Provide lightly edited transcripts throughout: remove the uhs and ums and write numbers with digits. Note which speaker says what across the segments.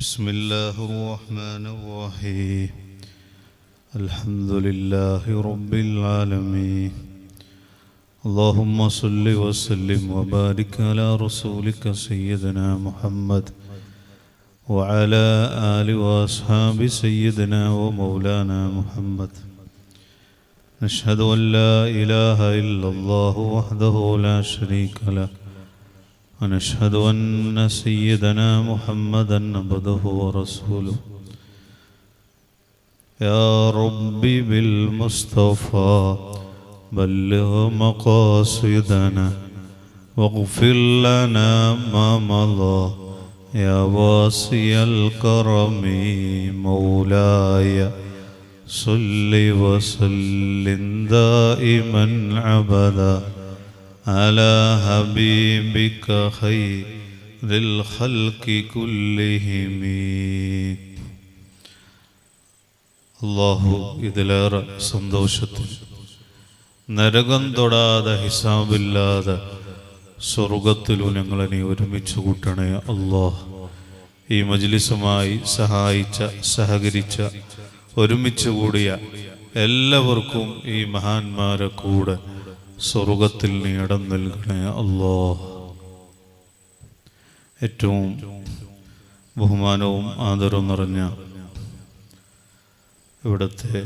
Speaker 1: بسم الله الرحمن الرحيم الحمد لله رب العالمين اللهم صل وسلم وبارك على رسولك سيدنا محمد وعلى آل وأصحاب سيدنا ومولانا محمد نشهد أن لا إله إلا الله وحده لا شريك له ونشهد أن سيدنا محمدًا عبده ورسوله يا ربي بالمصطفى بلغ مقاصدنا واغفر لنا ما مضى يا واسع الكرم مولاي صل وسلم دائما أبدا على حبيبك خير الخلق كلهم അല്ലാഹു ഇതിലേറെ സന്തോഷത്തിൽ നരകം തൊടാതെ ഹിസാബില്ലാതെ സ്വർഗത്തിലും ഞങ്ങളെ നീ ഒരുമിച്ച് കൂട്ടണേ അല്ലാഹ്. ഈ മജ്ലിസുമായി സഹകരിച്ച ഒരുമിച്ച് കൂടിയ എല്ലാവർക്കും ഈ മഹാന്മാരെ കൂടെ സ്വർഗത്തിൽ നീ ഇടം നൽകണേ അല്ലാഹ്. ഏറ്റവും ബഹുമാനവും ആദരവും നിറഞ്ഞ ഇവിടുത്തെ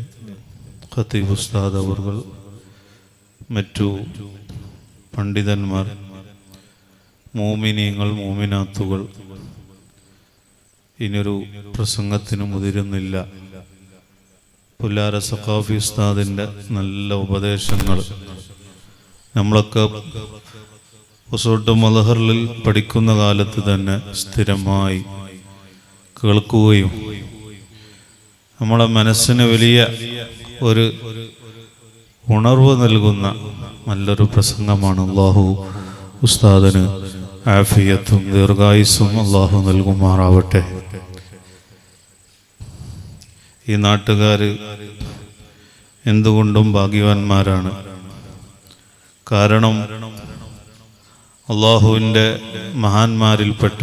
Speaker 1: ഖത്തീബ് ഉസ്താദ് അവർകൾ, മറ്റു പണ്ഡിതന്മാർ, മോമിനീങ്ങൾ, മോമിനാത്തുകൾ, ഇനിയൊരു പ്രസംഗത്തിന് മുതിരുന്നില്ല. പുല്ലാര സഖാഫി ഉസ്താദിൻ്റെ നല്ല ഉപദേശങ്ങൾ നമ്മളൊക്കെ ഉസൂട്ട് മദ്ഹറിൽ പഠിക്കുന്ന കാലത്ത് തന്നെ സ്ഥിരമായി കേൾക്കുകയും നമ്മളെ മനസ്സിന് വലിയ ഒരു ഉണർവ് നൽകുന്ന നല്ലൊരു പ്രസംഗമാണ്. അല്ലാഹു ഉസ്താദിന് ആഫിയത്തും ദീർഘായുസ്സും അല്ലാഹു നൽകുമാറാവട്ടെ. ഈ നാട്ടുകാർ എന്തുകൊണ്ടും ഭാഗ്യവാന്മാരാണ്. കാരണം അള്ളാഹുവിൻ്റെ മഹാന്മാരിൽപ്പെട്ട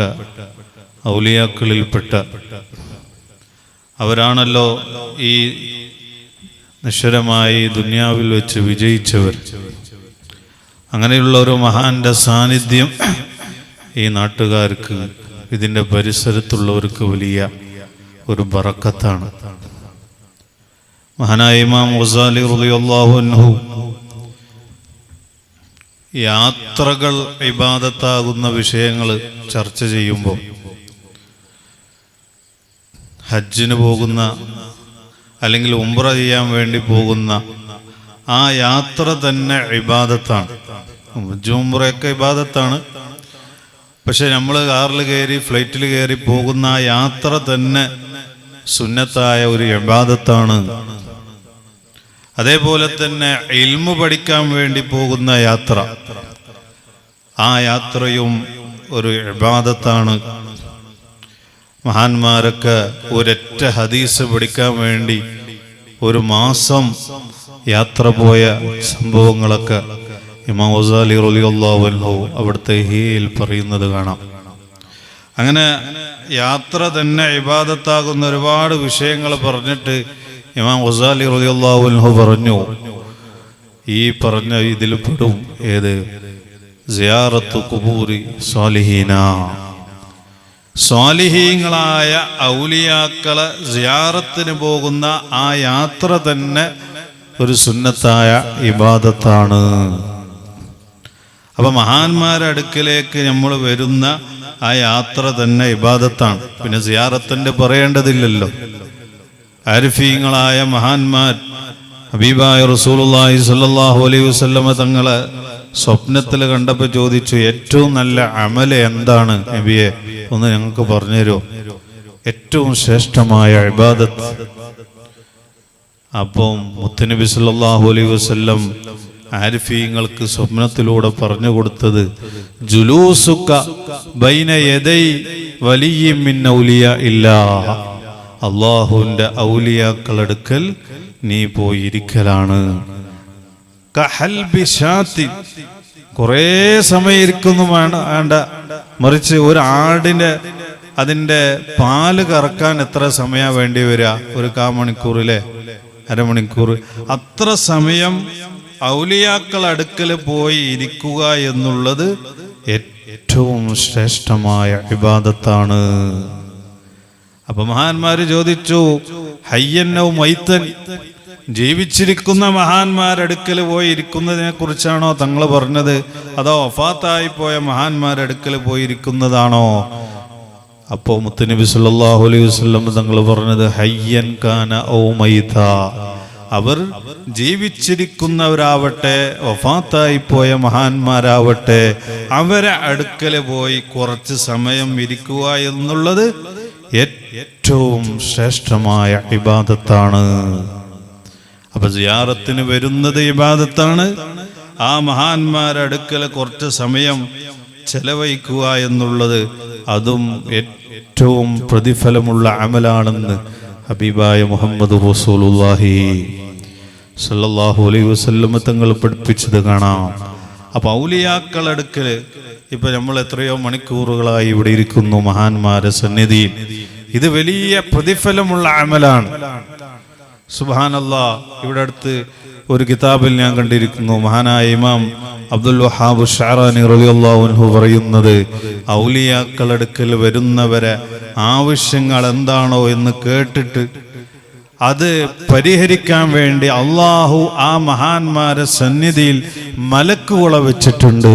Speaker 1: ഔലിയാക്കളിൽപ്പെട്ട അവരാണല്ലോ ഈ നശ്വരമായി ദുനിയാവിൽ വെച്ച് വിജയിച്ചവർ. അങ്ങനെയുള്ള ഒരു മഹാന്റെ സാന്നിധ്യം ഈ നാട്ടുകാർക്ക്, ഇതിൻ്റെ പരിസരത്തുള്ളവർക്ക് വലിയ ഒരു ബറക്കത്താണ്. മഹാനായ ഇമാം ഗസാലി റളിയല്ലാഹു അൻഹു യാത്രകൾ ഇബാദത്താകുന്ന വിഷയങ്ങൾ ചർച്ച ചെയ്യുമ്പോൾ ഹജ്ജിന് പോകുന്ന അല്ലെങ്കിൽ ഉംറ ചെയ്യാൻ വേണ്ടി പോകുന്ന ആ യാത്ര തന്നെ ഇബാദത്താണ്. ഹജ്ജ് ഉംറയൊക്കെ ഇബാദത്താണ്. പക്ഷെ നമ്മൾ കാറിൽ കയറി ഫ്ലൈറ്റിൽ കയറി പോകുന്ന ആ യാത്ര തന്നെ സുന്നത്തായ ഒരു ഇബാദത്താണ്. അതേപോലെ തന്നെ ഇൽമു പഠിക്കാൻ വേണ്ടി പോകുന്ന യാത്ര, ആ യാത്രയും ഒരു ഇബാദത്താണ്. മഹാന്മാരൊക്കെ ഒരൊറ്റ ഹദീസ് പഠിക്കാൻ വേണ്ടി ഒരു മാസം യാത്ര പോയ സംഭവങ്ങളൊക്കെ ഇമാം ഗസാലി റളിയല്ലാഹു അൻഹു അവിടുത്തെ ഹീയിൽ പറയുന്നത് കാണാം. അങ്ങനെ യാത്ര തന്നെ ഇബാദത്താകുന്ന ഒരുപാട് വിഷയങ്ങൾ പറഞ്ഞിട്ട് ഇമാം ഗസാലി റളിയല്ലാഹു അൻഹു പറഞ്ഞു, ഈ പറഞ്ഞ ഇതിൽ പെടും ഏത്? സിയാറത്തു ഖുബൂരി സ്വാലിഹീന, സ്വാലിഹീങ്ങളായ ഔലിയാക്കളെ സിയാറത്തിന് പോകുന്ന ആ യാത്ര തന്നെ ഒരു സുന്നത്തായ ഇബാദത്താണ്. അപ്പൊ മഹാന്മാരുടെ അടുക്കലേക്ക് നമ്മൾ വരുന്ന ആ യാത്ര തന്നെ ഇബാദത്താണ്. പിന്നെ സിയാറത്തിന്റെ പറയേണ്ടതില്ലല്ലോ. ആരിഫീങ്ങളായ മഹാന്മാർ ഹബീബായ റസൂലുള്ളാഹി സ്വല്ലല്ലാഹു അലൈഹി വസല്ലമ തങ്ങളെ സ്വപ്നത്തിൽ കണ്ടപ്പോൾ ചോദിച്ചു, ഏറ്റവും നല്ല അമല് എന്താണ് നബിയെ, ഒന്ന് ഞങ്ങൾക്ക് പറഞ്ഞു തരുമോ? ഏറ്റവും ശ്രേഷ്ഠമായ ഇബാദത്ത്. അപ്പം മുത്തുനബി സല്ലല്ലാഹു അലൈഹി വസല്ലം ആരിഫീങ്ങൾക്ക് സ്വപ്നത്തിലൂടെ പറഞ്ഞു കൊടുത്തത്, ജുലൂസുക ബൈന യദൈ വലിയ്യിൻ മിൻ ഔലിയാ ഇല്ലാ, അള്ളാഹുവിൻ്റെ ഔലിയാക്കളടുക്കൽ നീ പോയിരിക്കലാണ്. കുറേ സമയം ഇരിക്കുന്നു വേണ്ട, മറിച്ച് ഒരു ആടിന്റെ അതിൻ്റെ പാല് കറക്കാൻ എത്ര സമയം വേണ്ടി വരിക? ഒരു കാമണിക്കൂറിലെ അരമണിക്കൂർ. അത്ര സമയം ഔലിയാക്കൾ അടുക്കൽ പോയി ഇരിക്കുക എന്നുള്ളത് ഏറ്റവും ശ്രേഷ്ഠമായ ഇബാദത്താണ്. അപ്പൊ മഹാന്മാര് ചോദിച്ചു, ഹയ്യന്നൗ മൈത്തൻ, ജീവിച്ചിരിക്കുന്ന മഹാന്മാരടുക്കൽ പോയി ഇരിക്കുന്നതിനെ കുറിച്ചാണോ തങ്ങൾ പറഞ്ഞത്, അതോ വഫാത്തായി പോയ മഹാന്മാരടുക്കൽ പോയി ഇരിക്കുന്നതാണോ? അപ്പോ മുത്തുനബി സല്ലല്ലാഹു അലൈഹി വസല്ലം തങ്ങൾ പറഞ്ഞത് ഹയ്യൻ കാന ഔ മൈത, അവർ ജീവിച്ചിരിക്കുന്നവരാവട്ടെ വഫാത്തായി പോയ മഹാന്മാരാവട്ടെ അവരെ അടുക്കൽ പോയി കുറച്ച് സമയം ഇരിക്കുക എന്നുള്ളത് ഏറ്റവും ശ്രേഷ്ഠമായ ഇബാദത്താണ്. അപ്പൊ സിയാറത്തിന് വരുന്നത് ഇബാദത്താണ്. ആ മഹാന്മാരടുക്കൽ കുറച്ച് സമയം ചെലവഴിക്കുക എന്നുള്ളത് അതും ഏറ്റവും പ്രതിഫലമുള്ള അമലാണെന്ന് ഹബീബായ മുഹമ്മദ് റസൂലുള്ളാഹി സല്ലല്ലാഹു അലൈഹി വസല്ലം തങ്ങൾ പഠിപ്പിച്ചത് കാണാം. അപ്പൊ ഔലിയാക്കൾ അടുക്കൽ ഇപ്പൊ നമ്മൾ എത്രയോ മണിക്കൂറുകളായി ഇവിടെ ഇരിക്കുന്നു മഹാന്മാരെ സന്നിധിയിൽ. ഇത് വലിയ പ്രതിഫലമുള്ള അമലാണ്. സുബ്ഹാനല്ലാഹ്. ഇവിടെ അടുത്ത് ഒരു കിതാബിൽ ഞാൻ കണ്ടിരിക്കുന്നു, മഹാനായ ഇമാം അബ്ദുൽ വഹാബ് ഷഅറാനി റളിയല്ലാഹു അൻഹു പറയുന്നത്, ഔലിയാക്കൾ അടുക്കൽ വരുന്നവരെ ആവശ്യങ്ങൾ എന്താണോ എന്ന് കേട്ടിട്ട് അത് പരിഹരിക്കാൻ വേണ്ടി അള്ളാഹു ആ മഹാന്മാരെ സന്നിധിയിൽ മലക്കുകളെ വെച്ചിട്ടുണ്ട്.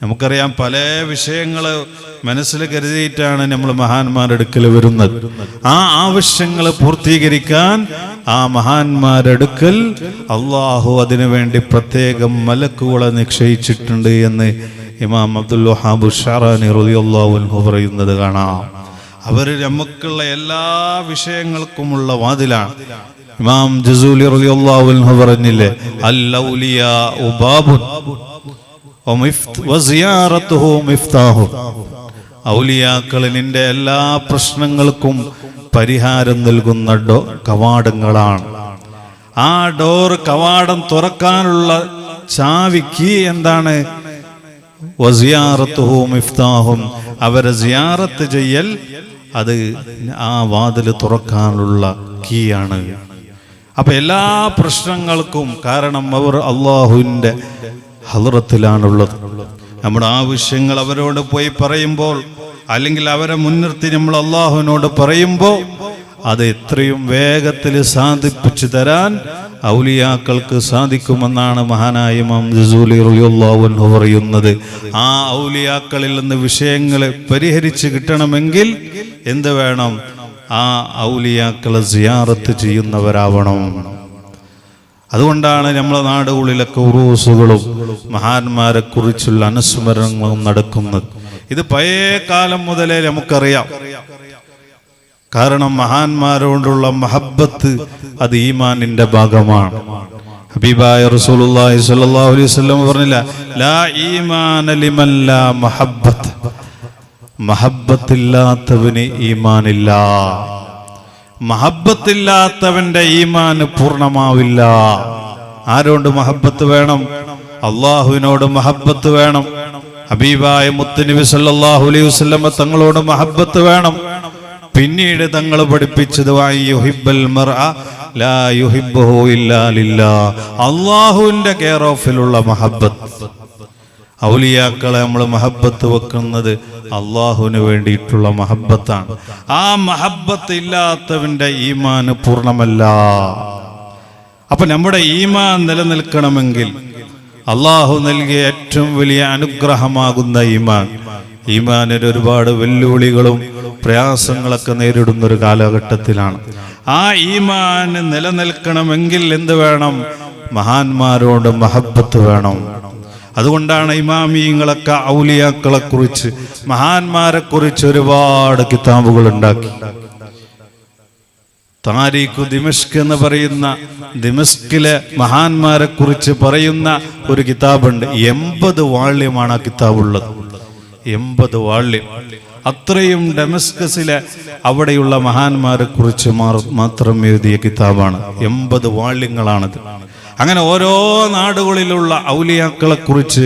Speaker 1: നമുക്കറിയാം, പല വിഷയങ്ങള് മനസ്സിൽ കരുതിയിട്ടാണ് നമ്മൾ മഹാന്മാരെടുക്കൽ വരുന്നത്. ആ ആവശ്യങ്ങൾ പൂർത്തീകരിക്കാൻ ആ മഹാന്മാരെടുക്കൽ അള്ളാഹു അതിനു വേണ്ടി പ്രത്യേകം മലക്കുകളെ നിശ്ചയിച്ചിട്ടുണ്ട് എന്ന് ഇമാം അബ്ദുൽ വഹാബ് ഷഅറാനി റളിയല്ലാഹു അൻഹു പറയുന്നത് കാണാം. അവർ നമുക്കുള്ള എല്ലാ വിഷയങ്ങൾക്കുമുള്ള വാതിലാണ്. ഇമാം ജസൂലി റളിയല്ലാഹു അൻഹു പറഞ്ഞില്ലേ, അൽ ഔലിയാഉ ബാബുൻ വസിയാറത്തുഹു മിഫ്താഹു. ഔലിയാക്കൾ നിന്റെ എല്ലാ പ്രശ്നങ്ങൾക്കും പരിഹാരം നൽകുന്ന കവാടങ്ങളാണ്. ആ കവാടം തുറക്കാനുള്ള ചാവിക്ക് എന്താണ്? വസിയാറത്തുഹു മിഫ്താഹും, അവരെ സിയാറത്ത് ചെയ്യൽ അത് ആ വാതിൽ തുറക്കാനുള്ള കീയാണ്. അപ്പൊ എല്ലാ പ്രശ്നങ്ങൾക്കും കാരണം അവർ അള്ളാഹുവിന്റെ ഹളറത്തിലാണുള്ളത്. നമ്മുടെ ആവശ്യങ്ങൾ അവരോട് പോയി പറയുമ്പോൾ, അല്ലെങ്കിൽ അവരെ മുൻനിർത്തി നമ്മൾ അള്ളാഹുവിനോട് പറയുമ്പോൾ അത് എത്രയും വേഗത്തിൽ സാധിപ്പിച്ചു തരാൻ ഔലിയാക്കൾക്ക് സാധിക്കുമെന്നാണ് മഹാനായ ഇമാം ജസൂലി റളിയല്ലാഹു അൻഹു പറയുന്നത്. ആ ഔലിയാക്കളിൽ നിന്ന് വിഷയങ്ങൾ പരിഹരിച്ച് കിട്ടണമെങ്കിൽ എന്ത് വേണം? ആ ഔലിയാക്കളെ സിയാറത്ത് ചെയ്യുന്നവരാവണം. അതുകൊണ്ടാണ് നമ്മളെ നാടുകളിലൊക്കെ ഉറൂസുകളും മഹാന്മാരെ കുറിച്ചുള്ള അനുസ്മരണങ്ങളും നടക്കുന്നത്. ഇത് പഴയ കാലം മുതലേ നമുക്കറിയാം. കാരണം മഹാന്മാരോടുള്ള മഹബ്ബത്ത് അത് ഈമാനിന്റെ ഭാഗമാണ്. ഹബീബായ റസൂലുള്ളാഹി സ്വല്ലല്ലാഹു അലൈഹി വസല്ലം പറഞ്ഞില്ല, ലാ ഈമാന ലിമൻ ലാ മഹബ്ബത്ത്. മഹബ്ബത്തില്ലാത്തവന് ഈമാനില്ല. മഹബ്ബത്തില്ലാത്തവന്റെ ഈമാൻ പൂർണ്ണമാവില്ല. ആരോട് മഹബ്ബത്ത് വേണം? അള്ളാഹുവിനോട് മഹബ്ബത്ത് വേണം. ഹബീബായ മുത്തുനബി സല്ലല്ലാഹു അലൈഹി വസല്ലം തങ്ങളോട് മഹബ്ബത്ത് വേണം. പിന്നീട് തങ്ങൾ പഠിപ്പിച്ചത് യുഹിബ്ബൽ മർഅ ലാ യുഹിബ്ബുഹു ഇല്ലാ ലില്ലാഹ്. അള്ളാഹുവിന്റെ കെയർ ഓഫിലുള്ള മഹബ്ബത്ത്. ഔലിയാക്കളെ നമ്മൾ മഹബ്ബത്ത് വെക്കുന്നത് അള്ളാഹുവിന് വേണ്ടിയിട്ടുള്ള മഹബ്ബത്താണ്. ആ മഹബ്ബത്ത് ഇല്ലാത്തവന്റെ ഈമാൻ പൂർണ്ണമല്ല. അപ്പൊ നമ്മുടെ ഈമാൻ നിലനിൽക്കണമെങ്കിൽ അള്ളാഹു നൽകിയ ഏറ്റവും വലിയ അനുഗ്രഹമാകുന്ന ഈമാൻ. ഈമാനിന് ഒരുപാട് വെല്ലുവിളികളും പ്രയാസങ്ങളൊക്കെ നേരിടുന്ന ഒരു കാലഘട്ടത്തിലാണ്. ആ ഈമാൻ നിലനിൽക്കണമെങ്കിൽ എന്ത് വേണം? മഹാന്മാരോട് മഹബ്ബത്ത് വേണം. അതുകൊണ്ടാണ് ഇമാമിയങ്ങളൊക്കെ ഔലിയാക്കളെ കുറിച്ച്, മഹാന്മാരെ കുറിച്ച് ഒരുപാട് കിതാബുകൾ ഉണ്ടാക്കി. താരീഖു ദിമഷ്ക് എന്ന് പറയുന്ന ദിമഷ്കിലെ മഹാന്മാരെ കുറിച്ച് പറയുന്ന ഒരു കിതാബുണ്ട്. 80 വാള്യമാണ് ആ കിതാബുള്ളത്. 80 വാള്യം. അത്രയും ഡെമസ്കസിലെ അവിടെയുള്ള മഹാന്മാരെ കുറിച്ച് മാത്രം എഴുതിയ കിതാബാണ്. 80 വാള്യങ്ങളാണത്. അങ്ങനെ ഓരോ നാടുകളിലുള്ള ഔലിയാക്കളെ കുറിച്ച്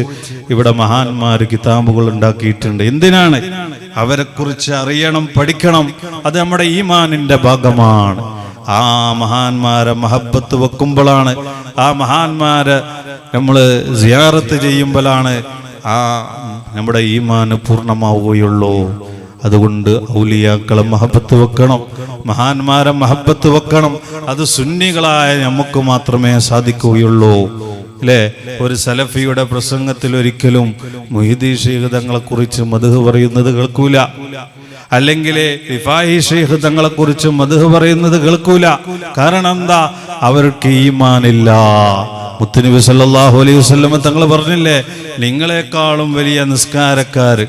Speaker 1: ഇവിടെ മഹാന്മാർ കിതാബുകൾ ഉണ്ടാക്കിയിട്ടുണ്ട്. എന്തിനാണ്? അവരെക്കുറിച്ച് അറിയണം, പഠിക്കണം. അത് നമ്മുടെ ഈമാനിന്റെ ഭാഗമാണ്. ആ മഹാന്മാരെ മഹബത്ത് വെക്കുമ്പോഴാണ്, ആ മഹാന്മാരെ നമ്മൾ സിയാറത്ത് ചെയ്യുമ്പോഴാണ് ആ നമ്മുടെ ഈമാന് പൂർണ്ണമാവുകയുള്ളൂ. അതുകൊണ്ട് ഔലിയാക്കളെ മഹബത്ത് വെക്കണം, മഹാന്മാരെ മഹബത്ത് വെക്കണം. അത് സുന്നികളായ നമുക്ക് മാത്രമേ സാധിക്കുകയുള്ളൂ. അല്ലേ? ഒരു സലഫിയുടെ പ്രസംഗത്തിൽ ഒരിക്കലും മുഹീദി ശൈഖ് തങ്ങളെ കുറിച്ച് മദ്ഹ് പറയുന്നത് കേൾക്കൂല, അല്ലെങ്കിൽ റിഫായി ശൈഖ് തങ്ങളെ കുറിച്ച് മദ്ഹ് പറയുന്നത് കേൾക്കൂല. കാരണം എന്താ? അവർക്ക് ഈമാനില്ല. മുത്തുനബി സല്ലല്ലാഹു അലൈഹി വസല്ലം തങ്ങൾ പറഞ്ഞില്ലേ, നിങ്ങളെക്കാളും വലിയ നിസ്കാരക്കാര്,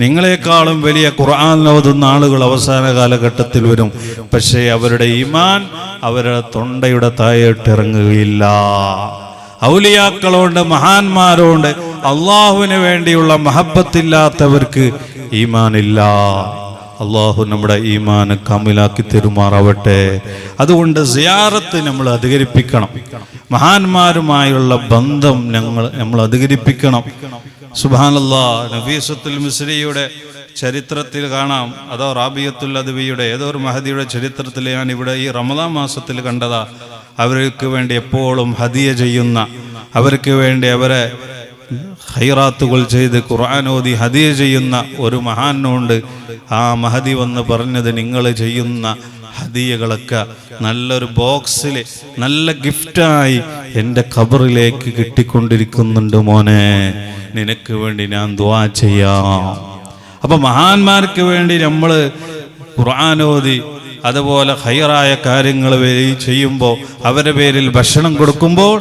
Speaker 1: നിങ്ങളെക്കാളും വലിയ ഖുർആൻ ഓതുന്ന ആളുകൾ അവസാന കാലഘട്ടത്തിൽ വരും. പക്ഷേ അവരുടെ ഈമാൻ അവരുടെ തൊണ്ടയുടെ താഴോട്ട് ഇറങ്ങുകയില്ല. ഔലിയാക്കളോണ്ട്, മഹാന്മാരോണ്ട് അള്ളാഹുവിന് വേണ്ടിയുള്ള മഹബത്തില്ലാത്തവർക്ക് ഈമാനില്ല. അള്ളാഹു നമ്മുടെ ഈമാന് കാമിലാക്കി തെരുമാറാവട്ടെ. അതുകൊണ്ട് സിയാറത്ത് നമ്മൾ അധികരിപ്പിക്കണം, മഹാന്മാരുമായുള്ള ബന്ധം നമ്മൾ അധികരിപ്പിക്കണം. സുബ്ഹാനല്ലാഹ്, നഫീസത്തുൽ മിസ്രിയുടെ ചരിത്രത്തിൽ കാണാം, അതോ റാബിയത്തുൽ അദ്വിയുടെ ഏതോ ഒരു മഹദിയുടെ ചരിത്രത്തിൽ ഞാൻ ഇവിടെ ഈ റമദാൻ മാസത്തിൽ കണ്ടതാ. അവർക്ക് വേണ്ടി എപ്പോഴും ഹദിയ ചെയ്യുന്ന, അവർക്ക് വേണ്ടി അവരെ ഖൈറാത്തുകൾ ചെയ്ത് ഖുർആൻ ഓതി ഹദിയ ചെയ്യുന്ന ഒരു മഹാനുണ്ട്. ആ മഹദി വന്ന് പറഞ്ഞത്, നിങ്ങൾ ചെയ്യുന്ന ഹദിയകളൊക്കെ നല്ലൊരു ബോക്സിൽ നല്ല ഗിഫ്റ്റായി എൻ്റെ ഖബറിലേക്ക് കിട്ടിക്കൊണ്ടിരിക്കുന്നുണ്ട് മോനെ, നിനക്ക് വേണ്ടി ഞാൻ ദുആ ചെയ്യാം. അപ്പൊ മഹാന്മാർക്ക് വേണ്ടി നമ്മൾ ഖുർആൻ ഓതി അതുപോലെ ഖൈറായ കാര്യങ്ങൾ ചെയ്യുമ്പോൾ, അവരുടെ പേരിൽ ഭക്ഷണം കൊടുക്കുമ്പോൾ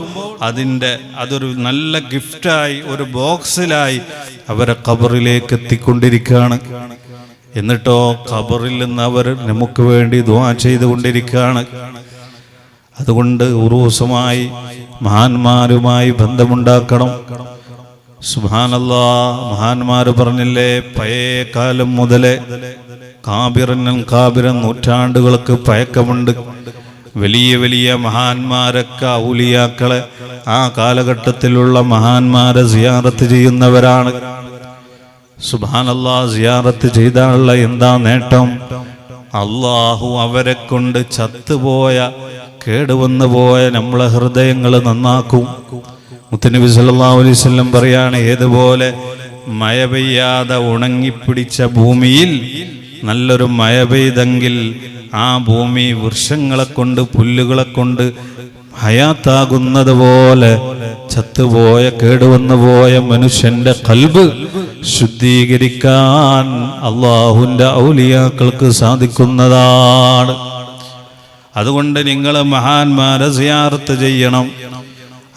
Speaker 1: അതൊരു നല്ല ഗിഫ്റ്റായി ഒരു ബോക്സിലായി അവരെ ഖബറിലേക്ക് എത്തിക്കൊണ്ടിരിക്കുകയാണ്. എന്നിട്ടോ ഖബറിൽ നിന്ന് അവർ നമുക്ക് വേണ്ടി ദുആ ചെയ്തുകൊണ്ടിരിക്കുകയാണ്. അതുകൊണ്ട് ഉറൂസുമായി മഹാന്മാരുമായി ബന്ധമുണ്ടാക്കണം. സുബ്ഹാനല്ലാഹ്, മഹാന്മാർ പറഞ്ഞില്ലേ, പഴയ കാലം മുതലേ കാബിറൻ നൂറ്റാണ്ടുകൾക്ക് പഴക്കമുണ്ട്. വലിയ വലിയ മഹാന്മാരൊക്കെ ഔലിയാക്കളെ ആ കാലഘട്ടത്തിലുള്ള മഹാന്മാരെ സിയാറത്ത് ചെയ്യുന്നവരാണ്. സുബ്ഹാനല്ലാഹ്, സിയാറത്ത് ചെയ്താലുള്ള എന്താ നേട്ടം? അള്ളാഹു അവരെ കൊണ്ട് ചത്തുപോയ, കേടുവന്നു പോയ നമ്മളെ ഹൃദയങ്ങൾ നന്നാക്കും. മുത്തുനബി സല്ലല്ലാഹു അലൈഹി വസല്ലം പറയാണ്, ഏതുപോലെ മഴ പെയ്യാതെ ഉണങ്ങിപ്പിടിച്ച ഭൂമിയിൽ നല്ലൊരു മഴ പെയ്തെങ്കിൽ ആ ഭൂമി വൃക്ഷങ്ങളെ കൊണ്ട്, പുല്ലുകളെ കൊണ്ട് ഹയാത്താകുന്നത് പോലെ ചത്തുപോയ, കേടുവന്നു പോയ മനുഷ്യന്റെ ഖൽബ് ശുദ്ധീകരിക്കാൻ അള്ളാഹുവിന്റെ ഔലിയാക്കൾക്ക് സാധിക്കുന്നതാണ്. അതുകൊണ്ട് നിങ്ങൾ മഹാന്മാരെ സിയാറത്ത് ചെയ്യണം.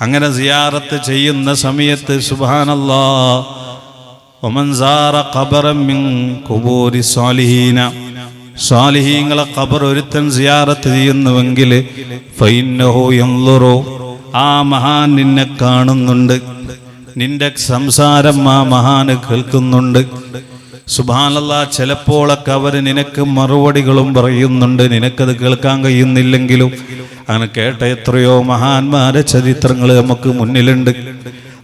Speaker 1: അങ്ങനെ സിയാറത്ത് ചെയ്യുന്ന സമയത്ത് സുബ്ഹാനല്ലാഹ്, വമൻ സാറ ഖബറൻ മിൻ ഖുബൂരി സ്വാലിഹീന, സ്വാലിഹീങ്ങളെ ഖബർ ഒരുത്തൻ സിയാറത്ത് ചെയ്യുന്നുവെങ്കിൽ ഫഇന്നഹു യൻളുറു, ആ മഹാൻ നിന്നെ കാണുന്നുണ്ട്, നിന്റെ സംസാരം ആ മഹാന് കേൾക്കുന്നുണ്ട്. സുബ്ഹാനല്ലാഹ്, ചിലപ്പോഴൊക്കെ അവർ നിനക്ക് മറുപടികളും പറയുന്നുണ്ട്, നിനക്കത് കേൾക്കാൻ കഴിയുന്നില്ലെങ്കിലും. അങ്ങനെ കേട്ട എത്രയോ മഹാന്മാരെ ചരിത്രങ്ങൾ നമുക്ക് മുന്നിലുണ്ട്.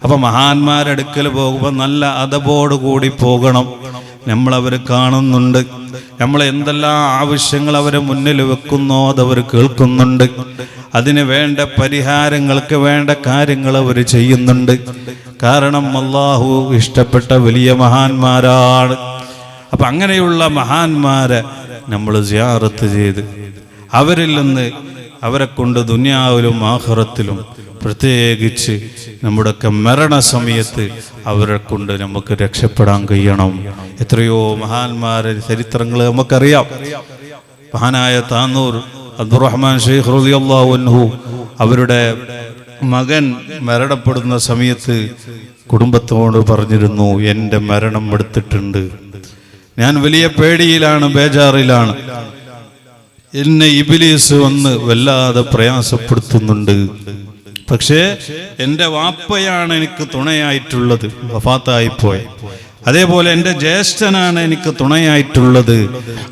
Speaker 1: അപ്പൊ മഹാന്മാരടുക്കൽ പോകുമ്പോൾ നല്ല അതബോടുകൂടി പോകണം. നമ്മളവർ കാണുന്നുണ്ട്, നമ്മൾ എന്തെല്ലാം ആവശ്യങ്ങൾ അവരെ മുന്നിൽ വെക്കുന്നോ അതവർ കേൾക്കുന്നുണ്ട്. അതിന് വേണ്ട പരിഹാരങ്ങൾക്ക് വേണ്ട കാര്യങ്ങൾ അവർ ചെയ്യുന്നുണ്ട്. കാരണം അല്ലാഹു ഇഷ്ടപ്പെട്ട വലിയ മഹാന്മാരാണ്. അപ്പൊ അങ്ങനെയുള്ള മഹാന്മാരെ നമ്മൾ സിയാറത്ത് ചെയ്ത് അവരിൽ നിന്ന്, അവരെ കൊണ്ട് ദുനിയാവിലും ആഖിറത്തിലും, പ്രത്യേകിച്ച് നമ്മുടെയൊക്കെ മരണസമയത്ത് അവരെ കൊണ്ട് നമുക്ക് രക്ഷപ്പെടാൻ കഴിയണം. എത്രയോ മഹാന്മാരെ ചരിത്രങ്ങൾ നമുക്കറിയാം. മഹാനായ താന്നൂർ അബ്ദുറഹ്മാൻ ശൈഖ് റളിയല്ലാഹു അൻഹു, അവരുടെ മകൻ മരണപ്പെടുന്ന സമയത്ത് കുടുംബത്തോട് പറഞ്ഞിരുന്നു, എൻ്റെ മരണം എടുത്തിട്ടുണ്ട്, ഞാൻ വലിയ പേടിയിലാണ്, ബേജാറിലാണ്, എന്നെ ഇബ്ലീസ് വന്ന് വല്ലാതെ പ്രയാസപ്പെടുത്തുന്നുണ്ട്. പക്ഷേ എൻ്റെ വാപ്പയാണ് എനിക്ക് തുണയായിട്ടുള്ളത്, വഫാത്തായിപ്പോയി. അതേപോലെ എൻ്റെ ജ്യേഷ്ഠനാണ് എനിക്ക് തുണയായിട്ടുള്ളത്.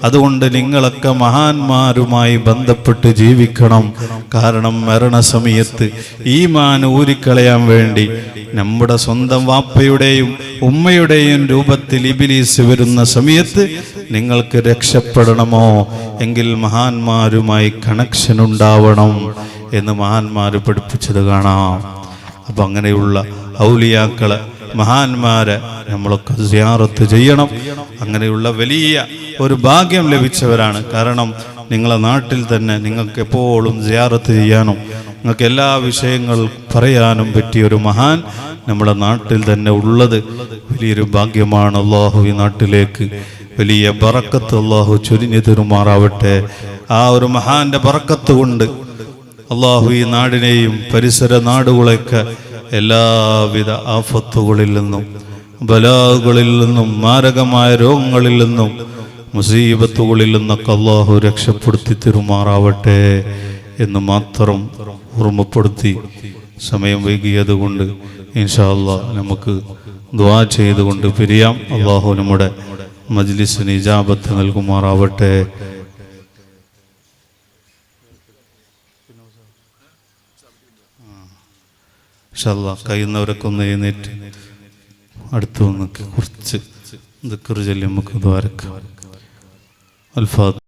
Speaker 1: അതുകൊണ്ട് നിങ്ങളൊക്കെ മഹാന്മാരുമായി ബന്ധപ്പെട്ട് ജീവിക്കണം. കാരണം മരണസമയത്ത് ഈമാൻ ഊരിക്കളയാൻ വേണ്ടി നമ്മുടെ സ്വന്തം വാപ്പയുടെയും ഉമ്മയുടെയും രൂപത്തിൽ ഇബ്ലീസ് വരുന്ന സമയത്ത് നിങ്ങൾക്ക് രക്ഷപ്പെടണമോ എങ്കിൽ മഹാന്മാരുമായി കണക്ഷൻ ഉണ്ടാവണം എന്ന് മഹാന്മാർ പഠിപ്പിച്ചത് കാണാം. അപ്പം അങ്ങനെയുള്ള ഔലിയാക്കളെ മഹാന്മാരെ നമ്മളൊക്കെ സിയാറത്ത് ചെയ്യണം. അങ്ങനെയുള്ള വലിയ ഒരു ഭാഗ്യം ലഭിച്ചവരാണ്. കാരണം നിങ്ങളെ നാട്ടിൽ തന്നെ നിങ്ങൾക്ക് എപ്പോഴും സിയാറത്ത് ചെയ്യാനും നിങ്ങൾക്ക് എല്ലാ വിഷയങ്ങളും പറയാനും പറ്റിയൊരു മഹാൻ നമ്മുടെ നാട്ടിൽ തന്നെ ഉള്ളത് വലിയൊരു ഭാഗ്യമാണ്. അള്ളാഹു ഈ നാട്ടിലേക്ക് വലിയ ബറക്കത്ത് അള്ളാഹു ചൊരിഞ്ഞു തരുമാറാവട്ടെ. ആ ഒരു മഹാന്റെ ബറക്കത്ത് കൊണ്ട് അള്ളാഹു ഈ നാടിനെയും പരിസര നാടുകളെയൊക്കെ എല്ലാവിധ ആഫത്തുകളിൽ നിന്നും ബലാകളിൽ നിന്നും മാരകമായ രോഗങ്ങളിൽ നിന്നും മുസീബത്തുകളിൽ നിന്നൊക്കെ അള്ളാഹു രക്ഷപ്പെടുത്തി തരുമാറാവട്ടെ എന്ന് മാത്രം ഓർമ്മപ്പെടുത്തി സമയം വൈകിയത് കൊണ്ട് ഇൻഷാ അല്ലാഹ് നമുക്ക് ദുആ ചെയ്തുകൊണ്ട് പിരിയാം. അള്ളാഹു നമ്മുടെ മജ്ലിസിന് ഇജാബത്ത് നൽകുമാറാവട്ടെ. ഇൻഷാ അല്ലാഹ് കഴിയുന്നവരൊക്കെ ഒന്ന് എഴുന്നേറ്റ് അടുത്ത് വന്ന് കുറച്ച് ദിക്ർ ചൊല്ലി നമുക്ക് ദ്വാരക്കാം. അൽഫാത്തിഹ.